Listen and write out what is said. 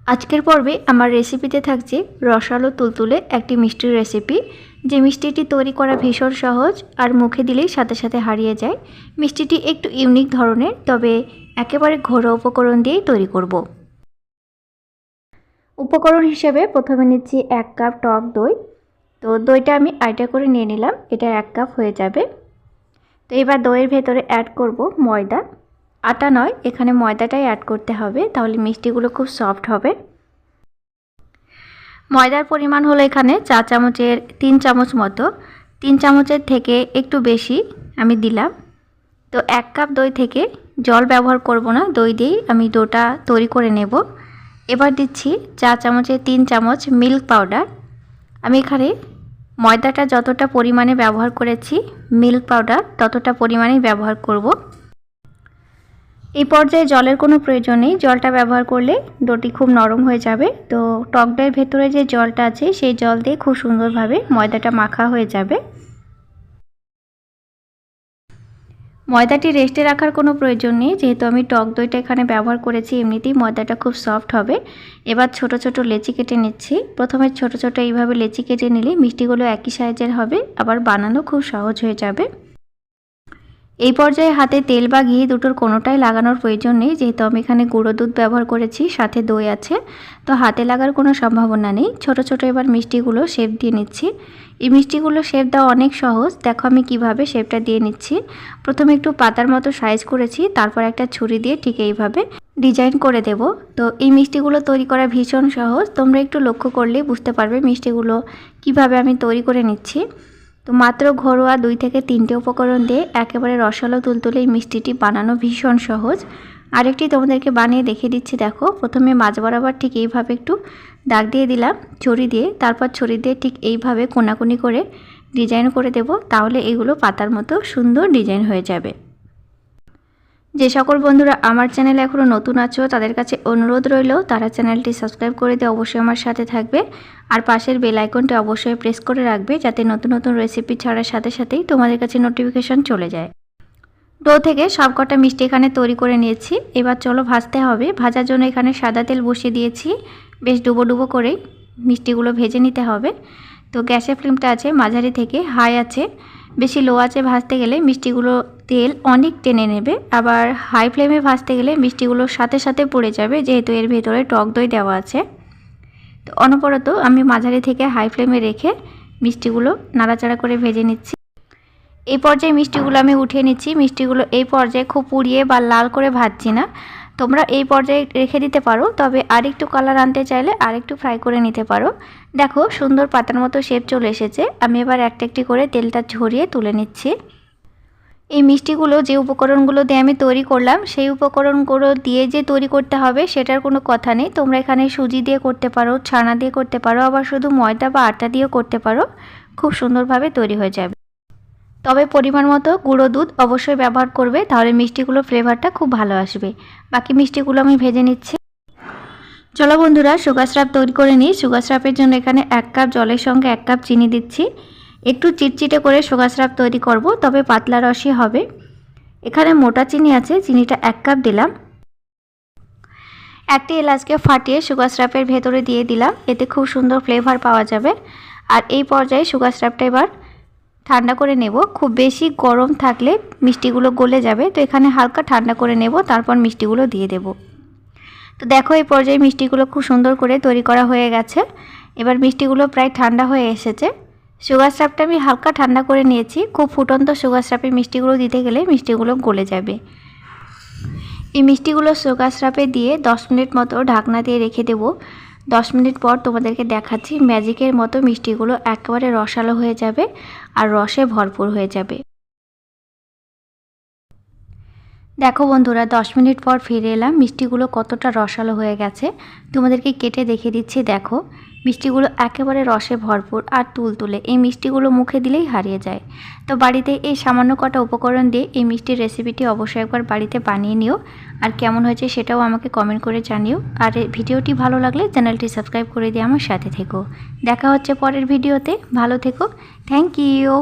আজকের পর্বে আমার রেসিপিতে থাকছে রসালো তুলতুলে একটি মিষ্টির রেসিপি। যে মিষ্টিটি তৈরি করা ভীষণ সহজ আর মুখে দিলেই সাথে সাথে হারিয়ে যায়। মিষ্টিটি একটু ইউনিক ধরনের, তবে একেবারে ঘরোয়া উপকরণ দিয়েই তৈরি করব। উপকরণ হিসেবে প্রথমে নিচ্ছি 1 কাপ টক দই। তো দইটা আমি আইটা করে নিয়ে নিলাম, এটা 1 কাপ হয়ে যাবে। তো এবার দইয়ের ভেতরে অ্যাড করব ময়দা। আটা নয়, এখানে ময়দাটাই অ্যাড করতে হবে, তাহলে মিষ্টিগুলো খুব সফট হবে। ময়দার পরিমাণ হলো এখানে 4 চামচের 3 চামচ মতো। 3 চামচের থেকে একটু বেশি আমি দিলাম। তো 1 কাপ দই থেকে জল ব্যবহার করব না, দই দিয়েই আমি ডোটা তৈরি করে নেব। এবার দিচ্ছি 4 চামচের 3 চামচ মিল্ক পাউডার। আমি এখানে ময়দাটা যতটা পরিমাণে ব্যবহার করেছি, মিল্ক পাউডার ততটা পরিমাণেই ব্যবহার করব। এই পর্যায়ে জলের কোনো প্রয়োজন নেই, জলটা ব্যবহার করলে ডোটি খুব নরম হয়ে যাবে। তো টক দইয়ের ভেতরে যে জলটা আছে সেই জল দিয়ে খুব সুন্দরভাবে ময়দাটা মাখা হয়ে যাবে। ময়দাটি রেস্টে রাখার কোনো প্রয়োজন নেই, যেহেতু আমি টক দইটা এখানে ব্যবহার করেছি, এমনিতেই ময়দাটা খুব সফট হবে। এবার ছোট ছোট লেচি কেটে নিচ্ছি। প্রথমে ছোট ছোট এইভাবে লেচি কেটে নিলে মিষ্টিগুলো একই সাইজের হবে, আবার বানানো খুব সহজ হয়ে যাবে। এই পর্যায়ে হাতে তেল বা ঘি দুটোর কোনোটাই লাগানোর প্রয়োজন নেই, যেহেতু আমি এখানে গুঁড়ো দুধ ব্যবহার করেছি, সাথে দই আছে, তো হাতে লাগার কোনো সম্ভাবনা নেই। ছোট ছোট এবার মিষ্টিগুলো শেপ দিয়ে নিচ্ছি। এই মিষ্টিগুলো শেপ দেওয়া অনেক সহজ, দেখো আমি কিভাবে শেপটা দিয়ে নিচ্ছি। প্রথমে একটু পাতার মতো সাইজ করেছি, তারপর একটা ছুরি দিয়ে ঠিক এইভাবে ডিজাইন করে দেব। তো এই মিষ্টিগুলো তৈরি করা ভীষণ সহজ, তোমরা একটু লক্ষ্য করলেই বুঝতে পারবে মিষ্টিগুলো কিভাবে আমি তৈরি করে নিচ্ছি। তো মাত্র ঘরোয়া 2 থেকে 3টে উপকরণ দিয়ে একেবারে রসালো তুলতুলে এই মিষ্টিটি বানানো ভীষণ সহজ। আরেকটি তোমাদেরকে বানিয়ে দেখিয়ে দিচ্ছি, দেখো। প্রথমে মাঝ বরাবর ঠিক এইভাবে একটু দাগ দিয়ে দিলাম ছুরি দিয়ে, তারপর ছুরি দিয়ে ঠিক এইভাবে কোনাকুনি করে ডিজাইন করে দেব, তাহলে এগুলো পাতার মতো সুন্দর ডিজাইন হয়ে যাবে। যে সকল বন্ধুরা আমার চ্যানেলে এখনও নতুন আছো তাদের কাছে অনুরোধ রইল, তারা চ্যানেলটি সাবস্ক্রাইব করে দিয়ে অবশ্যই আমার সাথে থাকবে, আর পাশের বেল আইকনটি অবশ্যই প্রেস করে রাখবে, যাতে নতুন নতুন রেসিপি ছাড়ার সাথে সাথেই তোমাদের কাছে নোটিফিকেশন চলে যায়। ডো থেকে সবকটা মিষ্টি এখানে তৈরি করে নিয়েছি। এবার চলো ভাজতে হবে। ভাজার জন্য এখানে সাদা তেল বসিয়ে দিয়েছি, বেশ ডুবো ডুবো করেই মিষ্টিগুলো ভেজে নিতে হবে। তো গ্যাসের ফ্লেমটা আছে মাঝারি থেকে হাই আছে, বেশি লো আছে ভাজতে গেলে মিষ্টিগুলো তেল অনেক টেনে নেবে, আবার হাই ফ্লেমে ভাজতে গেলে মিষ্টিগুলো সাথে সাথে পড়ে যাবে, যেহেতু এর ভেতরে টক দই দেওয়া আছে। তো অনবরত আমি মাঝারি থেকে হাই ফ্লেমে রেখে মিষ্টিগুলো নাড়াচাড়া করে ভেজে নিচ্ছি। এই পর্যায়ে মিষ্টিগুলো আমি উঠিয়ে নিচ্ছি। মিষ্টিগুলো এই পর্যায়ে খুব পুড়িয়ে বা লাল করে ভাজছি না, তোমরা এই পর্যায়ে রেখে দিতে পারো, তবে আরেকটু কালার আনতে চাইলে আরেকটু ফ্রাই করে নিতে পারো। দেখো সুন্দর পাতার মতো শেপ চলে এসেছে। আমি এবার একটা একটি করে তেলটা ঝরিয়ে তুলে নিচ্ছি। এই মিষ্টিগুলো যে উপকরণগুলো দিয়ে আমি তৈরি করলাম, সেই উপকরণগুলো দিয়ে যে তৈরি করতে হবে সেটার কোনো কথা নেই। তোমরা এখানে সুজি দিয়ে করতে পারো, ছানা দিয়ে করতে পারো, আবার শুধু ময়দা বা আটা দিয়েও করতে পারো, খুব সুন্দরভাবে তৈরি হয়ে যাবে। তবে পরিমাণ মতো গুঁড়ো দুধ অবশ্যই ব্যবহার করবে, তাহলে মিষ্টিগুলো ফ্লেভারটা খুব ভালো আসবে। বাকি মিষ্টিগুলো আমি ভেজে নিচ্ছি। চলো বন্ধুরা সুগার সিরাপ তৈরি করে নিই। সুগার সিরাপের জন্য এখানে 1 কাপ জলের সঙ্গে 1 কাপ চিনি দিচ্ছি। একটু চিটচিটে করে সুগার সিরাপ তৈরি করব, তবে পাতলা রসই হবে। এখানে মোটা চিনি আছে, চিনিটা 1 কাপ দিলাম। একটি এলাচকে ফাটিয়ে সুগার সিরাপের ভেতরে দিয়ে দিলাম, এতে খুব সুন্দর ফ্লেভার পাওয়া যাবে। আর এই পর্যায়ে সুগার সিরাপটা এবার ঠান্ডা করে নেব। খুব বেশি গরম থাকলে মিষ্টিগুলো গলে যাবে, তো এখানে হালকা ঠান্ডা করে নেব, তারপর মিষ্টিগুলো দিয়ে দেব। তো দেখো এই পর্যায়ে মিষ্টিগুলো খুব সুন্দর করে তৈরি করা হয়ে গেছে। এবার মিষ্টিগুলো প্রায় ঠান্ডা হয়ে এসেছে। সুগার সিরাপটা আমি হালকা ঠান্ডা করে নিয়েছি। খুব ফুটন্ত সুগার সিরাপে মিষ্টিগুলো দিতে গেলে মিষ্টিগুলো গলে যাবে। এই মিষ্টিগুলো সুগার সিরাপে দিয়ে 10 মিনিট মতো ঢাকনা দিয়ে রেখে দেব। 10 মিনিট পর তোমাদেরকে দেখাচ্ছি, ম্যাজিকের মতো মিষ্টিগুলো একেবারে রসালো হয়ে যাবে আর রসে ভরপুর হয়ে যাবে। দেখো বন্ধুরা 10 মিনিট পর ফিরে এলাম, মিষ্টিগুলো কতটা রসালো হয়ে গেছে তোমাদেরকে কেটে দেখিয়ে দিচ্ছি। দেখো মিষ্টিগুলো একেবারে রসে ভরপুর আর তুলতুলে, এই মিষ্টিগুলো মুখে দিলেই হারিয়ে যায়। তো বাড়িতে এই সামান্য কটা উপকরণ দিয়ে এই মিষ্টির রেসিপিটি অবশ্যই একবার বাড়িতে বানিয়ে নিও, আর কেমন হয়েছে সেটাও আমাকে কমেন্ট করে জানিও। আর ভিডিওটি ভালো লাগলে চ্যানেলটি সাবস্ক্রাইব করে দিয়ে আমার সাথে থেকো। দেখা হচ্ছে পরের ভিডিওতে, ভালো থেকো, থ্যাংক ইউ।